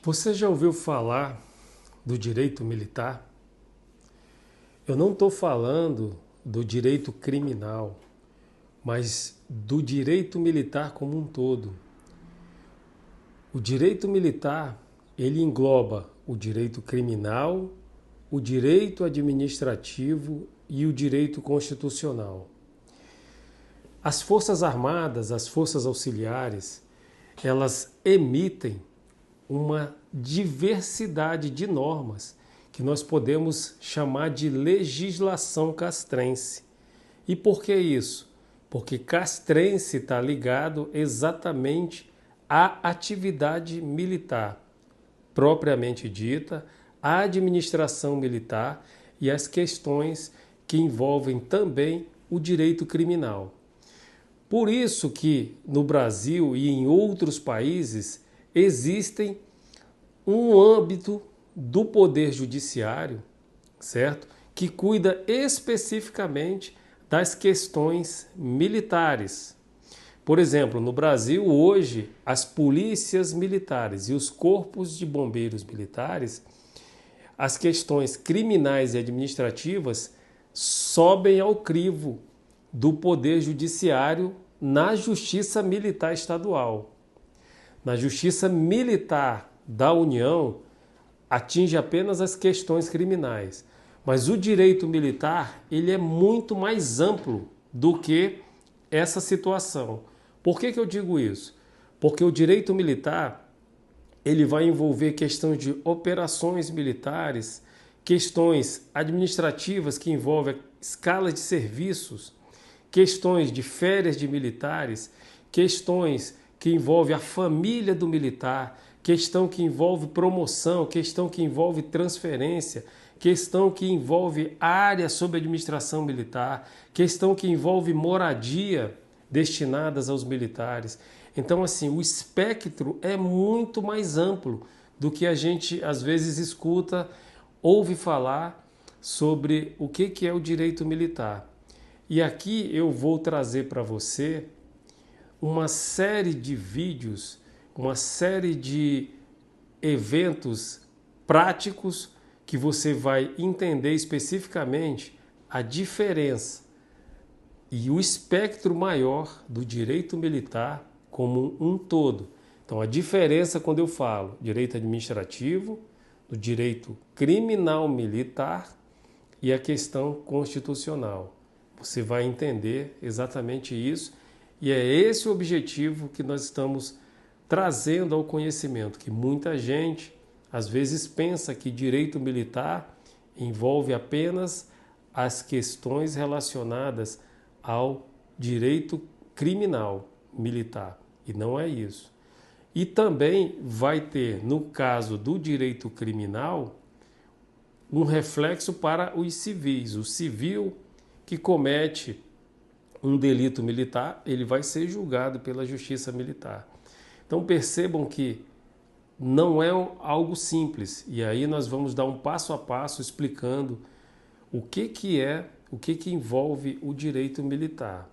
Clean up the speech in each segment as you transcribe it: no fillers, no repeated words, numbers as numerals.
Você já ouviu falar do direito militar? Eu não estou falando do direito criminal, mas do direito militar como um todo. O direito militar, ele engloba o direito criminal, o direito administrativo e o direito constitucional. As Forças Armadas, as Forças Auxiliares, elas emitem uma diversidade de normas que nós podemos chamar de legislação castrense. E por que isso? Porque castrense está ligado exatamente à atividade militar, propriamente dita, à administração militar e às questões que envolvem também o direito criminal. Por isso que no Brasil e em outros países existem um âmbito do Poder Judiciário, certo? Que cuida especificamente das questões militares. Por exemplo, no Brasil hoje, as polícias militares e os corpos de bombeiros militares, as questões criminais e administrativas sobem ao crivo do Poder Judiciário na Justiça Militar Estadual. Na Justiça Militar da União, atinge apenas as questões criminais. Mas o direito militar, ele é muito mais amplo do que essa situação. Por que eu digo isso? Porque o direito militar, ele vai envolver questões de operações militares, questões administrativas que envolvem escala de serviços, questões de férias de militares, questões que envolvem a família do militar, questão que envolve promoção, questão que envolve transferência, questão que envolve área sob administração militar, questão que envolve moradia destinadas aos militares. Então, assim, o espectro é muito mais amplo do que a gente às vezes escuta, ouve falar sobre o que é o direito militar. E aqui eu vou trazer para você uma série de vídeos, uma série de eventos práticos que você vai entender especificamente a diferença e o espectro maior do direito militar como um todo. Então, a diferença quando eu falo direito administrativo, do direito criminal militar e a questão constitucional. Você vai entender exatamente isso e é esse o objetivo que nós estamos trazendo ao conhecimento, que muita gente às vezes pensa que direito militar envolve apenas as questões relacionadas ao direito criminal militar, e não é isso. E também vai ter, no caso do direito criminal, um reflexo para os civis. O civil que comete um delito militar, ele vai ser julgado pela justiça militar. Então percebam que não é algo simples. E aí nós vamos dar um passo a passo explicando o que envolve o direito militar.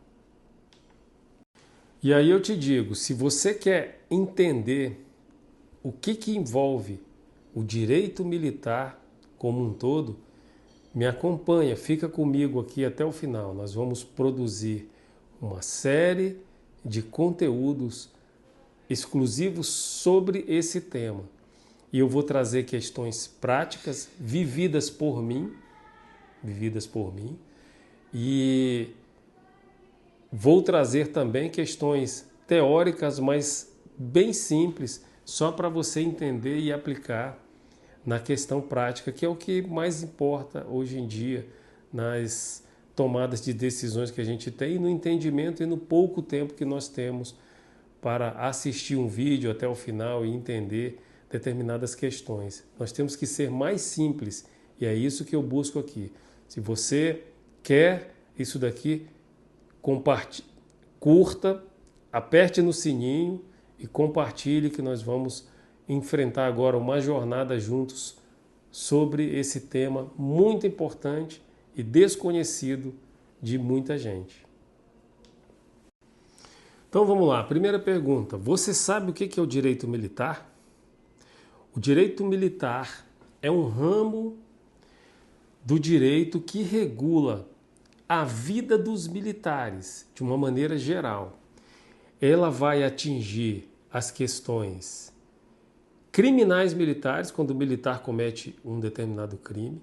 E aí eu te digo, se você quer entender o que envolve o direito militar como um todo, me acompanha, fica comigo aqui até o final. Nós vamos produzir uma série de conteúdos exclusivos sobre esse tema. E eu vou trazer questões práticas vividas por mim, e vou trazer também questões teóricas, mas bem simples, só para você entender e aplicar na questão prática, que é o que mais importa hoje em dia nas tomadas de decisões que a gente tem, no entendimento e no pouco tempo que nós temos para assistir um vídeo até o final e entender determinadas questões. Nós temos que ser mais simples e é isso que eu busco aqui. Se você quer isso daqui, curta, aperte no sininho e compartilhe, que nós vamos enfrentar agora uma jornada juntos sobre esse tema muito importante e desconhecido de muita gente. Então vamos lá, primeira pergunta: você sabe o que é o direito militar? O direito militar é um ramo do direito que regula a vida dos militares de uma maneira geral. Ela vai atingir as questões criminais militares, quando o militar comete um determinado crime.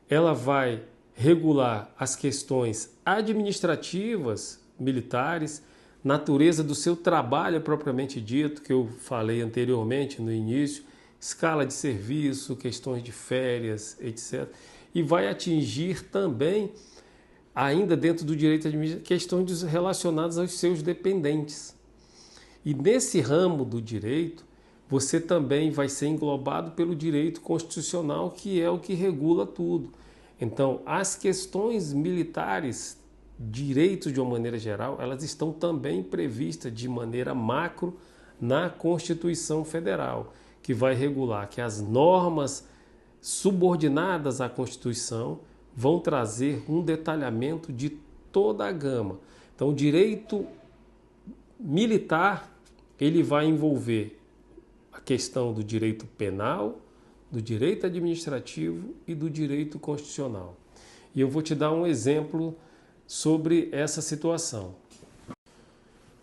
Ela vai regular as questões administrativas militares, natureza do seu trabalho propriamente dito, que eu falei anteriormente no início, escala de serviço, questões de férias, etc. E vai atingir também, ainda dentro do direito administrativo, questões relacionadas aos seus dependentes. E nesse ramo do direito, você também vai ser englobado pelo direito constitucional, que é o que regula tudo. Então, as questões militares, direitos de uma maneira geral, elas estão também previstas de maneira macro na Constituição Federal, que vai regular que as normas subordinadas à Constituição vão trazer um detalhamento de toda a gama. Então, o direito militar, ele vai envolver a questão do direito penal, do direito administrativo e do direito constitucional. E eu vou te dar um exemplo sobre essa situação.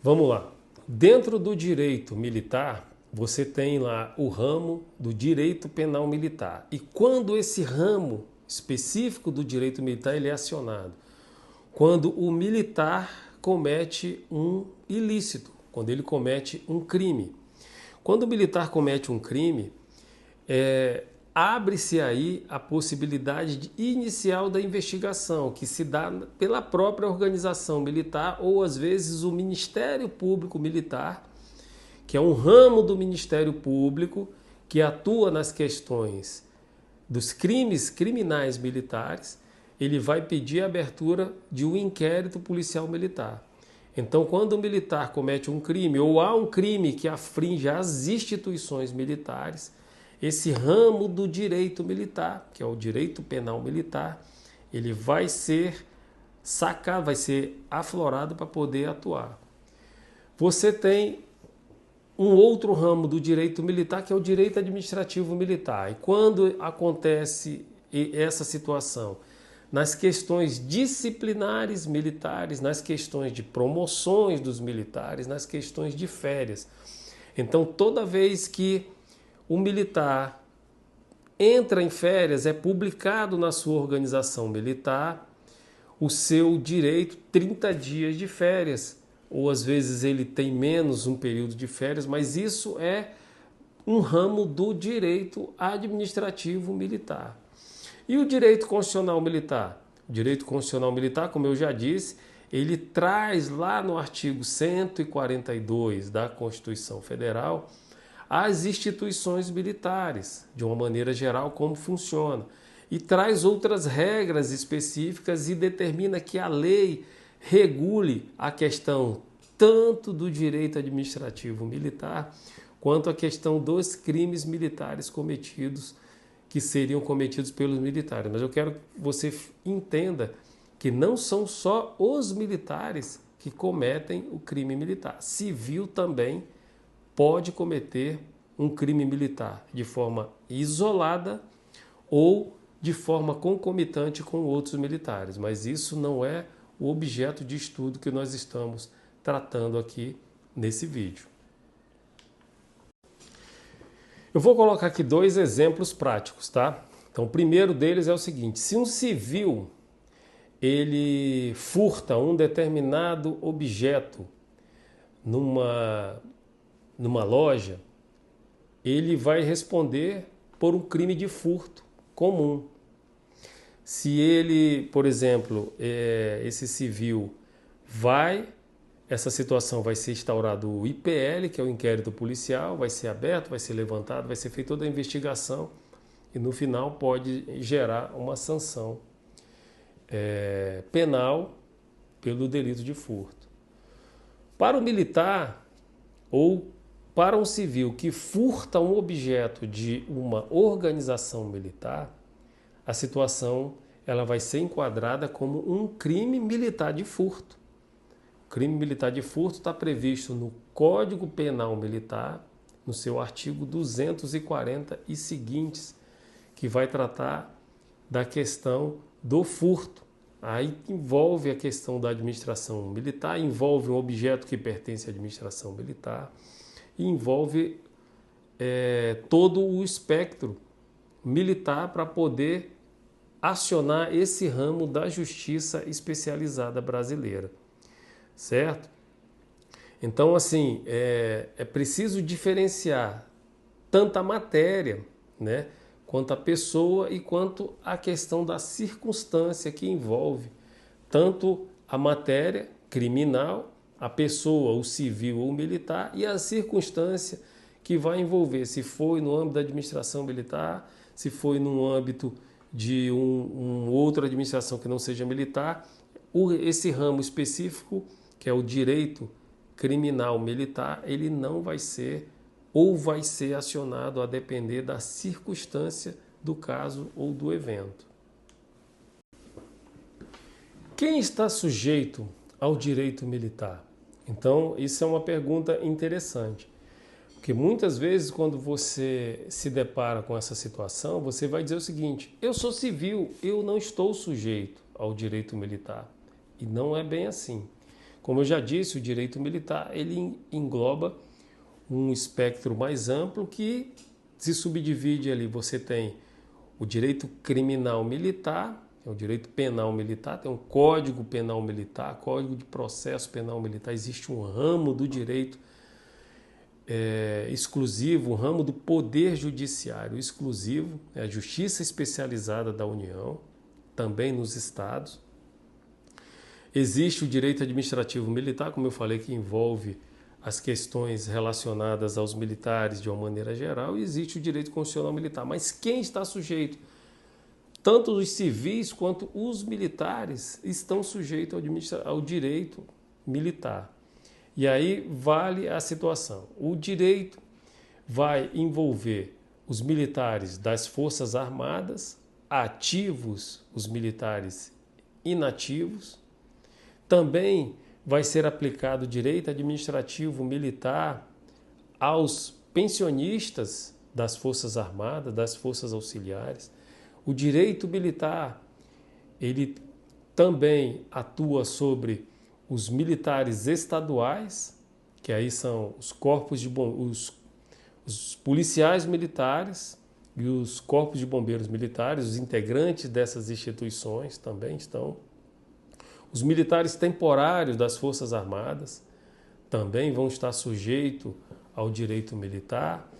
Vamos lá. Dentro do direito militar, você tem lá o ramo do direito penal militar. E quando esse ramo específico do direito militar ele é acionado? Quando o militar comete um ilícito, quando ele comete um crime. Quando o militar comete um crime, abre-se aí a possibilidade inicial da investigação, que se dá pela própria organização militar ou, às vezes, o Ministério Público Militar, que é um ramo do Ministério Público que atua nas questões dos crimes criminais militares. Ele vai pedir a abertura de um inquérito policial militar. Então, quando o militar comete um crime ou há um crime que afringe as instituições militares, esse ramo do direito militar, que é o direito penal militar, ele vai ser sacado, vai ser aflorado para poder atuar. Você tem um outro ramo do direito militar, que é o direito administrativo militar. E quando acontece essa situação? Nas questões disciplinares militares, nas questões de promoções dos militares, nas questões de férias. Então, toda vez que o militar entra em férias, é publicado na sua organização militar o seu direito 30 dias de férias, ou às vezes ele tem menos um período de férias, mas isso é um ramo do direito administrativo militar. E o direito constitucional militar? O direito constitucional militar, como eu já disse, ele traz lá no artigo 142 da Constituição Federal as instituições militares, de uma maneira geral, como funciona. E traz outras regras específicas e determina que a lei regule a questão tanto do direito administrativo militar quanto a questão dos crimes militares cometidos, que seriam cometidos pelos militares. Mas eu quero que você entenda que não são só os militares que cometem o crime militar. Civil também pode cometer um crime militar de forma isolada ou de forma concomitante com outros militares. Mas isso não é o objeto de estudo que nós estamos tratando aqui nesse vídeo. Eu vou colocar aqui dois exemplos práticos, tá? Então, o primeiro deles é o seguinte: se um civil ele furta um determinado objeto numa loja, ele vai responder por um crime de furto comum. Se ele, por exemplo, esse civil essa situação vai ser instaurado o IPL, que é o inquérito policial, vai ser aberto, vai ser levantado, vai ser feita toda a investigação e no final pode gerar uma sanção penal pelo delito de furto. Para o militar ou para um civil que furta um objeto de uma organização militar, a situação ela vai ser enquadrada como um crime militar de furto. O crime militar de furto está previsto no Código Penal Militar, no seu artigo 240 e seguintes, que vai tratar da questão do furto. Aí envolve a questão da administração militar, envolve um objeto que pertence à administração militar e envolve todo o espectro militar para poder acionar esse ramo da justiça especializada brasileira, certo? Então, assim, é preciso diferenciar tanto a matéria, né, quanto a pessoa e quanto a questão da circunstância que envolve tanto a matéria criminal, a pessoa, o civil ou o militar, e a circunstância que vai envolver, se foi no âmbito da administração militar, se foi no âmbito de outra administração que não seja militar, esse ramo específico, que é o direito criminal militar, ele não vai ser ou vai ser acionado a depender da circunstância do caso ou do evento. Quem está sujeito ao direito militar? Então, isso é uma pergunta interessante, porque muitas vezes quando você se depara com essa situação, você vai dizer o seguinte: eu sou civil, eu não estou sujeito ao direito militar. E não é bem assim. Como eu já disse, o direito militar ele engloba um espectro mais amplo que se subdivide ali. Você tem o direito criminal militar, é o direito penal militar, tem um código penal militar, código de processo penal militar. Existe um ramo do direito exclusivo, um ramo do poder judiciário exclusivo, é a justiça especializada da União, também nos estados. Existe o direito administrativo militar, como eu falei, que envolve as questões relacionadas aos militares de uma maneira geral, e existe o direito constitucional militar. Mas quem está sujeito? Tanto os civis quanto os militares estão sujeitos ao direito militar. E aí vale a situação. O direito vai envolver os militares das Forças Armadas, ativos, os militares inativos. Também vai ser aplicado o direito administrativo militar aos pensionistas das Forças Armadas, das Forças Auxiliares. O direito militar, ele também atua sobre os militares estaduais, que aí são os corpos de os policiais militares e os corpos de bombeiros militares, os integrantes dessas instituições também estão. Os militares temporários das Forças Armadas também vão estar sujeitos ao direito militar,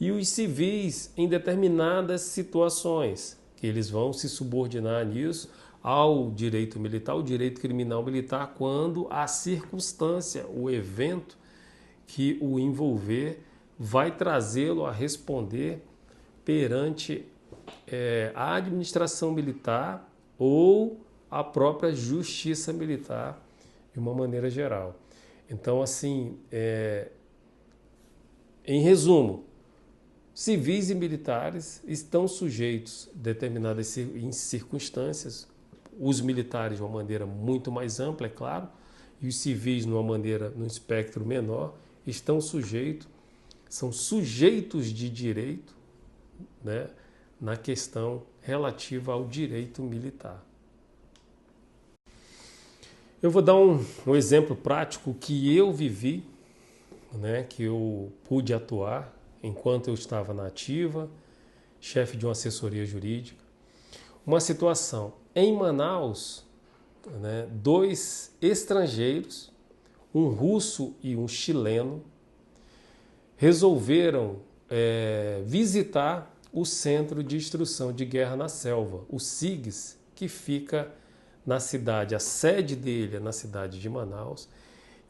e os civis em determinadas situações, que eles vão se subordinar nisso ao direito militar, ao direito criminal militar, quando a circunstância, o evento que o envolver vai trazê-lo a responder perante a administração militar ou a própria justiça militar de uma maneira geral. Então, assim, em resumo, civis e militares estão sujeitos a determinadas circunstâncias, os militares de uma maneira muito mais ampla, é claro, e os civis num espectro menor, são sujeitos de direito, né, na questão relativa ao direito militar. Eu vou dar um exemplo prático que eu vivi, né, que eu pude atuar enquanto eu estava na ativa, chefe de uma assessoria jurídica. Uma situação em Manaus, né, 2 estrangeiros, um russo e um chileno, resolveram visitar o Centro de Instrução de Guerra na Selva, o CIGS, que fica na cidade, a sede dele é na cidade de Manaus.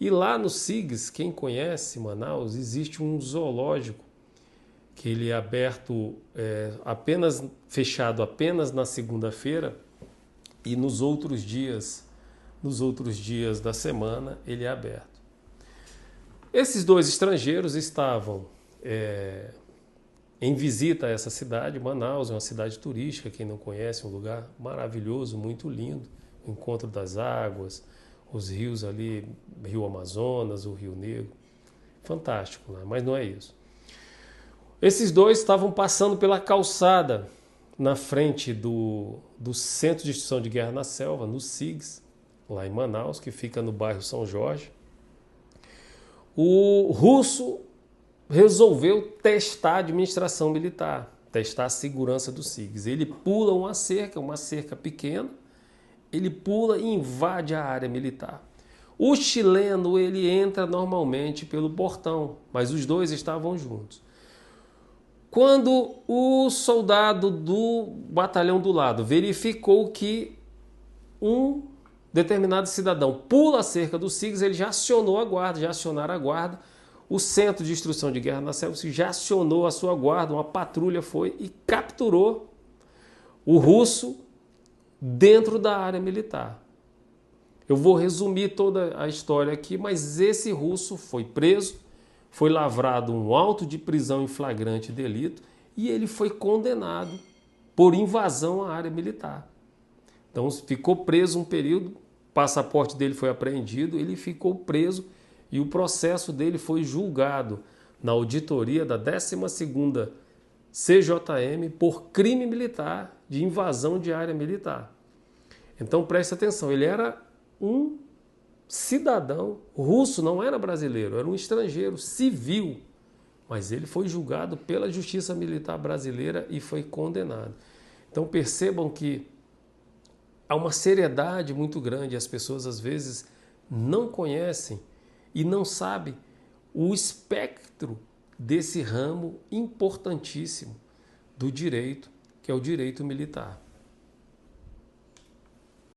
E lá no CIGS, quem conhece Manaus, existe um zoológico que ele é aberto, fechado apenas na segunda-feira, e nos outros dias da semana ele é aberto. Esses 2 estrangeiros estavam em visita a essa cidade. Manaus é uma cidade turística, quem não conhece, um lugar maravilhoso, muito lindo, o encontro das águas, os rios ali, Rio Amazonas, o Rio Negro, fantástico, né? Mas não é isso. Esses dois estavam passando pela calçada na frente do Centro de Instrução de Guerra na Selva, no SIGS, lá em Manaus, que fica no bairro São Jorge. O russo resolveu testar a administração militar, testar a segurança do SIGS. Ele pula uma cerca pequena, ele pula e invade a área militar. O chileno, ele entra normalmente pelo portão, mas os dois estavam juntos. Quando o soldado do batalhão do lado verificou que um determinado cidadão pula a cerca do SIGS, ele já acionou a guarda, já acionaram a guarda. O Centro de Instrução de Guerra na Selva já acionou a sua guarda, uma patrulha foi e capturou o russo dentro da área militar. Eu vou resumir toda a história aqui, mas esse russo foi preso, foi lavrado um auto de prisão em flagrante delito e ele foi condenado por invasão à área militar. Então ficou preso um período, o passaporte dele foi apreendido, ele ficou preso e o processo dele foi julgado na auditoria da 12ª CJM por crime militar de invasão de área militar. Então preste atenção, ele era um cidadão russo, não era brasileiro, era um estrangeiro civil, mas ele foi julgado pela Justiça Militar Brasileira e foi condenado. Então percebam que há uma seriedade muito grande, as pessoas às vezes não conhecem e não sabem o espectro desse ramo importantíssimo do direito, que é o direito militar.